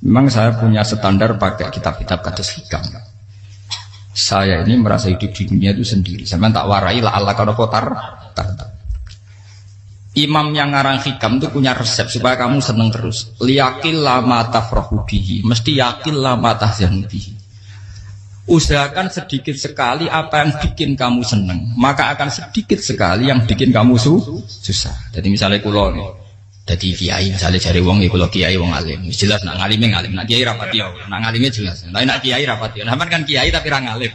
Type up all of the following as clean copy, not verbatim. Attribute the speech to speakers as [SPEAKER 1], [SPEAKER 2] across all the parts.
[SPEAKER 1] Memang saya punya standar pakai kitab-kitab kados hikam. Saya ini merasa hidup di dunia itu sendiri. Sampai tak warai lah Allah kalau kotar. Imam yang ngarang hikam itu punya resep supaya kamu seneng terus. Liyakil lama tafrahu bihi, mesti yakil lama tahzanu bihi. Usahakan sedikit sekali apa yang bikin kamu seneng, maka akan sedikit sekali yang bikin kamu susah. Jadi misalnya kulo nih, jadi kiai misalnya cari wong, kulo kiai wong alim, jelas nak ngalimnya ngalim, nak kiai rapati ya, nak ngalimnya jelas. Nak kiai rapati, nah kan kiai tapi orang ngalim.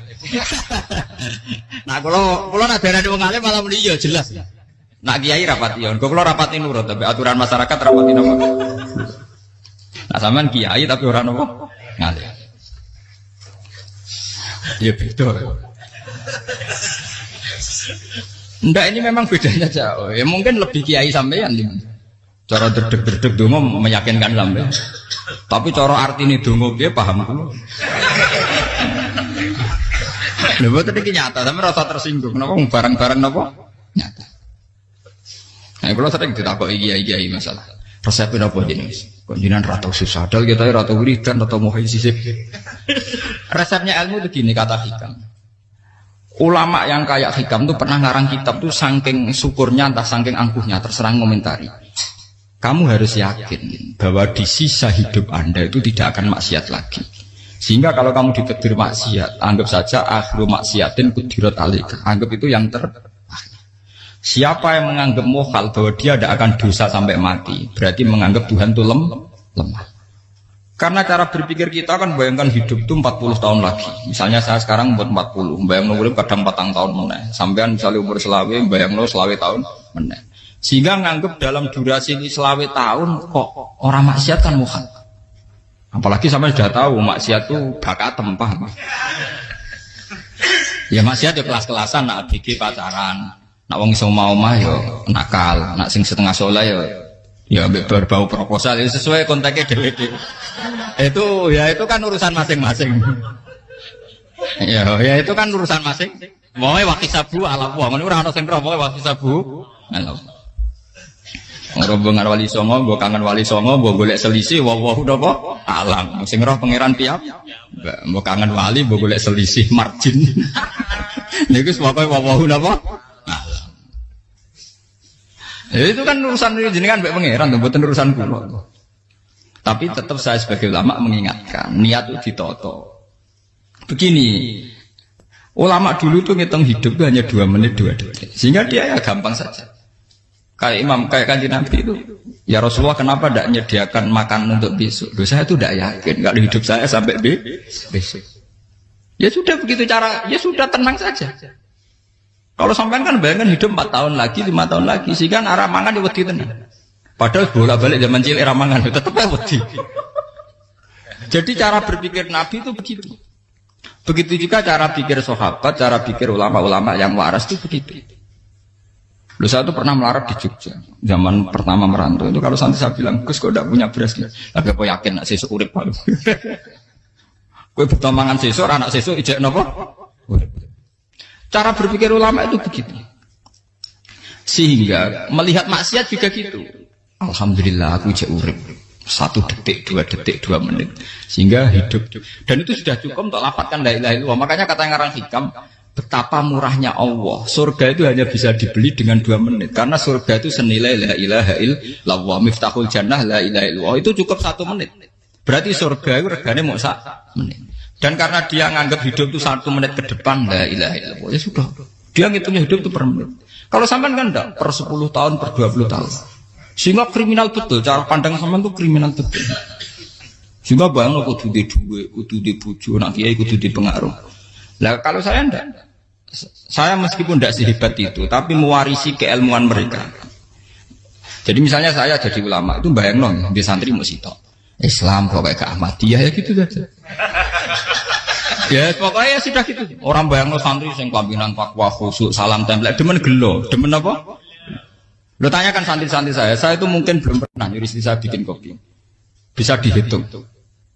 [SPEAKER 1] Nah kulo nak darah wong alim malah muni ya jelas. Nak kiai rapati ya, kulo rapati nurut, tapi aturan masyarakat rapati nopo. Nah sampean kiai tapi orang nopo ngalim. Ya beda. Ndak, ini memang bedanya jauh. Ya mungkin lebih kiai sampean nih. Cara derdek-derdek dongo meyakinkan sampean. Tapi cara artine dongo piye paham kulo. Lha boten iki nyata, sampe rasa tersinggung. Napa barang-barang napa? Nyata. Nah, kulo sering ditakoki kiai-kiai masalah. Resepnya apa jenenge? Konjinan ratau susah, dal kita ratau wiridan, ratau mohon sisip. Resepnya ilmu itu gini kata hikam. Ulama yang kayak hikam tuh pernah ngarang kitab tuh saking syukurnya entah saking angkuhnya terserah komentari. Kamu harus yakin bahwa di sisa hidup Anda itu tidak akan maksiat lagi. Sehingga kalau kamu ditegur maksiat, anggap saja akhiru maksiatin kudirat alika. Anggap itu yang Siapa yang menganggap mukhal bahwa dia tidak akan dosa sampai mati, berarti menganggap Tuhan itu lemah. Karena cara berpikir kita kan bayangkan hidup itu 40 tahun lagi. Misalnya saya sekarang buat 40, bayang urip kadang 4 tahun meneh. Sampean misalnya umur selawe, bayang selawe tahun meneh. Sehingga menganggap dalam durasi selawe tahun kok orang maksiat kan mukhal. Apalagi sampai sudah tahu maksiat itu bakat tempah. Ya maksiat ya kelas-kelasan, nak bikin pacaran. Nak wong iso omah yo nakal, nak sing setengah soleh ya berbau proposal ya sesuai kontaknya dhewe. Itu kan urusan masing-masing. Ya itu kan urusan masing. Wae wakisabu ala wong ngene ora ana sing roh wae wakisabu. Ala. Rombongan wali songo, mbok kangen wali songo, mbok golek selisih wawahu napa? Alam. Sing roh pangeran piyap. Mbok kangen wali, mbok golek selisih margin. Niku pokoke wawahu napa? Itu kan urusan jenengan mbek pangeran, mboten urusan kula. Tapi tetap saya sebagai ulama mengingatkan, niat itu ditoto. Begini, ulama dulu tuh ngitung hidup itu hanya 2 menit 2 detik. Sehingga dia ya gampang saja. Kayak Kanjeng Nabi itu, ya Rasulullah kenapa tidak menyediakan makan untuk besok? Loh, saya itu tidak yakin kalau hidup saya sampai besok. Ya sudah begitu cara, ya sudah tenang saja. Kalau sampean kan bayangkan hidup 4 tahun lagi, 5 tahun lagi, sehingga arah mangan di wedi tenan. Padahal bolak-balik zaman cilik arah mangan tetap wedi. Jadi cara berpikir Nabi itu begitu. Begitu juga cara pikir sahabat, cara pikir ulama-ulama yang waras itu begitu. Loh, saya itu pernah melarat di Jogja, zaman pertama merantau itu kalau santai saya bilang, Gus kok tidak punya beras, tapi aku yakin nak sesuk urip baru. Kue butuh mangan sesuk, anak sesuk ijek nopo. Cara berpikir ulama itu begitu. Sehingga melihat maksiat juga gitu. Alhamdulillah aku ijek urip 1 detik, 2 detik, 2 menit. Sehingga hidup. Dan itu sudah cukup untuk lafadzkan la ilaha illallah. Makanya kata yang ngarang hikam, betapa murahnya Allah. Surga itu hanya bisa dibeli dengan 2 menit. Karena surga itu senilai la ilaha illallah. Miftahul jannah la ilaha illallah. Itu cukup 1 menit. Berarti surga itu regane mau 1 menit. Dan karena dia nganggap hidup itu 1 menit ke depan, la ilaha illallah, ya sudah. Dia ngitungnya hidup itu per menit. Kalau sampean kan enggak, per 10 tahun, per 20 tahun. Sehingga kriminal betul, cara pandang sampean itu kriminal betul. Sehingga bayang kudu di duwe, kudu di bojo, nak kiai kudu di pengaruh. Lah kalau saya enggak. Saya meskipun enggak sehebat itu, tapi mewarisi keilmuan mereka. Jadi misalnya saya jadi ulama, itu bayang di santri mau sitok. Islam pokoknya ke Ahmadiyah ya gitu saja. Ya pokoknya ya sudah gitu. Orang bayang santri sing pambinan takwa khusyuk salam template demen gelo, demen apa? Lo tanyakan santri-santri saya itu mungkin belum pernah nyuri saya bikin kopi. Bisa dihitung.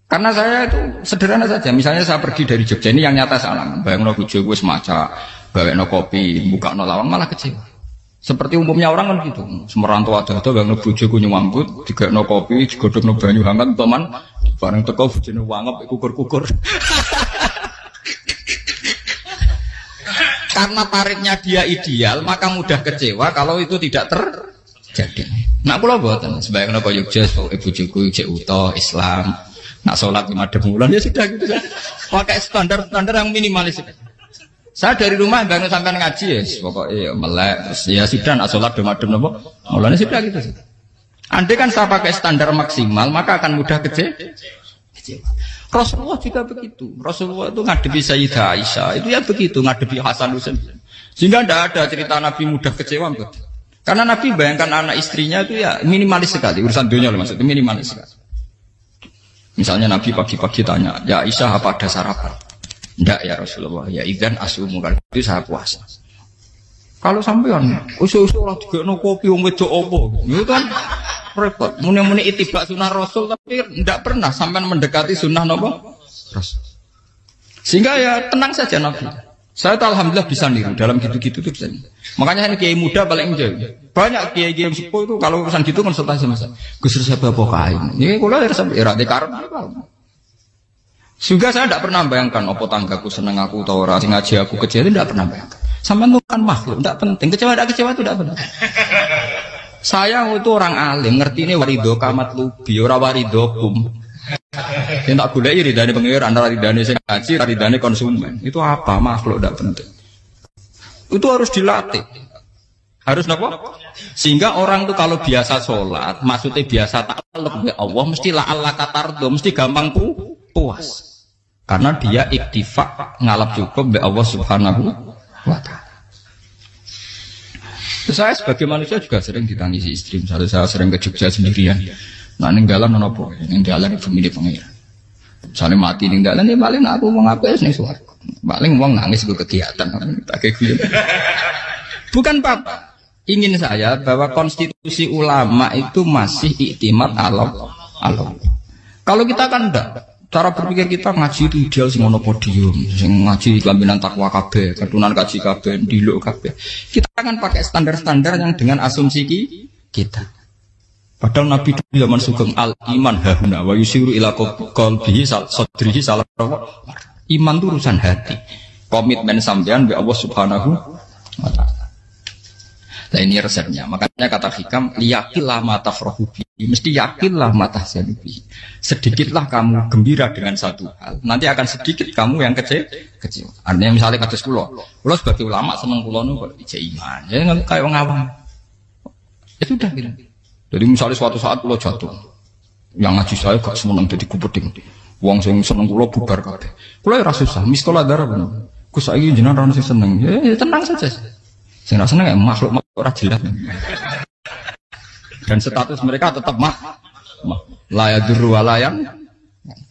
[SPEAKER 1] Karena saya itu sederhana saja. Misalnya saya pergi dari Jogja ini yang nyata salam. Bayang bojo gue semaca, bawa kopi, buka lawang malah kecewa. Seperti umumnya orang kan gitu. Semerantau ada bayang bojo gue nyuambut, digawe kopi, digodhog banyu hangat teman Bareng teko bojone wangep kukur-kukur. Karena tarifnya dia ideal, maka mudah kecewa kalau itu tidak terjadi. Nak kula mboten, sebayang napa Yogya, bojoku cek utuh Islam. Nak sholat 5 bulan ya sudah gitu saja. Pakai standar-standar yang minimalis. Saya dari rumah bangun sampai ngaji ya, pokoknya melek, ya sudah nak sholat dem-dem napa. Mulanya sudah gitu saja. Andai kan saya pakai standar maksimal, maka akan mudah kecewa. Rasulullah juga begitu. Rasulullah itu ngadepi Sayyidah Aisyah, itu ya begitu, ngadepi Hasan Husain. Sehingga tidak ada cerita Nabi mudah kecewa. Betul. Karena Nabi bayangkan anak istrinya itu ya minimalis sekali. Urusan dunia loh maksudnya, minimalis sekali. Misalnya Nabi pagi-pagi tanya, ya Aisyah apa ada sarapan? Tidak ya Rasulullah, ya idzan asumu, kalau itu saya puasa. Kalau sampean usul-usul orang juga no kopi wong wedok opo, itu kan repot. Muni-muni itibak sunnah Rasul tapi tidak pernah sampai mendekati sunnah nopo Rasul. Sehingga ya tenang saja Nabi. Saya tuh alhamdulillah bisa niru dalam gitu-gitu tuh bisa. Makanya ini kiai muda paling jauh. Banyak kiai-kiai sepuh itu kalau urusan gitu konsultasi masa. Gus saya bawa kain. Ini kalau harus era dekarep. Juga saya tidak pernah bayangkan apa tanggaku seneng aku atau orang ngaji aku kecewa itu tidak pernah bayangkan. Sampai itu kan makhluk, tidak penting. Kecewa itu tidak penting. Saya itu orang alim, ngerti ini warido kamat lubi, ora warido kum. Yang tak gulai ridane pengiran, ridane sing ngaji, ridane konsumen. Itu apa? Makhluk tidak penting. Itu harus dilatih. Harus apa? Sehingga orang itu kalau biasa sholat, maksudnya biasa takluk ya Allah, mesti la Allah katardo, mesti gampang puas. Karena dia iktifak ngalap cukup be Allah Subhanahu wa ta'ala. Saya sebagai manusia juga sering ditangisi istri. Misalnya saya sering ke Jogja sendirian. Nah ninggalan nopo, ninggalan ibu milih pengira. Misalnya mati ninggalan ini paling aku mau ngapain nih suaraku. Paling mau nangis gue kegiatan. Bukan apa. Ingin saya bahwa konstitusi ulama itu masih iktimat Allah. Kalau kita kan enggak. Cara berpikir kita ngaji itu ideal sing ono podium, sing ngaji kelaminan takwa kabeh, ketunan kaji kabeh, diluk kabeh. Kita akan pakai standar-standar yang dengan asumsi kita. Padahal Nabi di zaman sugeng al iman hahuna wa yusiru ila qalbihi sadrihi salah. Iman itu urusan hati. Komitmen sampean be Allah Subhanahu wa taala. Nah ini resepnya. Makanya kata hikam, yakinlah mata frohubi. Mesti yakinlah mata zanubi. Sedikitlah kamu gembira dengan satu hal. Nanti akan sedikit kamu yang kecil. Artinya misalnya kata kulo sebagai ulama seneng kulo nu kok ijek iman. Ya kayak wong awam. Ya sudah gitu. Jadi misalnya suatu saat kulo jatuh, yang ngaji saya gak seneng jadi kupeding. Wong sing seneng kulo bubar kabeh. Kulo ya ora susah, miskola darah bener. Gus saiki jenengan ora sing seneng. Ya tenang saja. Sing ora seneng ya makhluk ora jelas. Dan status mereka tetap la yadurru walayan.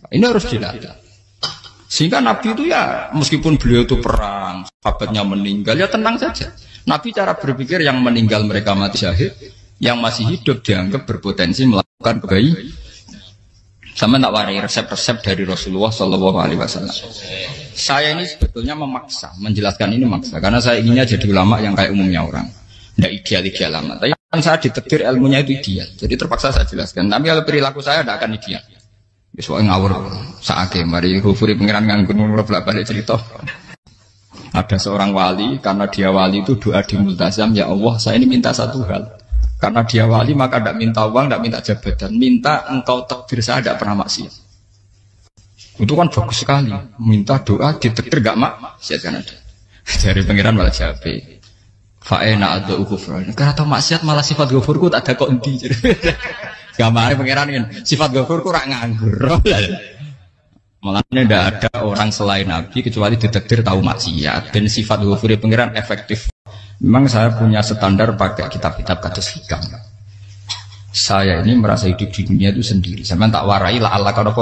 [SPEAKER 1] Ini harus jelas. Sehingga Nabi itu ya meskipun beliau itu perang, sahabatnya meninggal ya tenang saja. Nabi cara berpikir yang meninggal mereka mati syahid, yang masih hidup dianggap berpotensi melakukan kebaikan. Sama tak warai resep-resep dari Rasulullah Shallallahu Alaihi Wasallam. Saya ini sebetulnya memaksa, menjelaskan ini maksa, karena saya inginnya jadi ulama yang kayak umumnya orang, tidak ideal lama. Tapi kan saya ditetir ilmunya itu ideal, jadi terpaksa saya jelaskan. Tapi kalau perilaku saya tidak akan ideal. Soalnya ngawur, saake mari hufuri pengiran nganggur balik cerita. Ada seorang wali, karena dia wali itu doa di multazam, ya Allah, saya ini minta satu hal. Karena dia wali maka tidak minta uang, tidak minta jabatan, minta engkau takdir saya tidak pernah maksiat. Itu kan bagus sekali. Minta doa ditakdir gak maksiat kan ada. Dari pengiran malah jawab. Fa'ena ada ukufran. Karena tahu maksiat malah sifat ghafurku tak ada kok endi. Gamane pengiran kan sifat ghafurku rak nganggur. Malah tidak ada orang selain Nabi kecuali ditakdir tahu maksiat dan sifat ghafuri pengiran efektif. Memang saya punya standar pakai kitab-kitab kados hikam. Saya ini merasa hidup di dunia itu sendiri. Sampai tak warai lah Allah kalau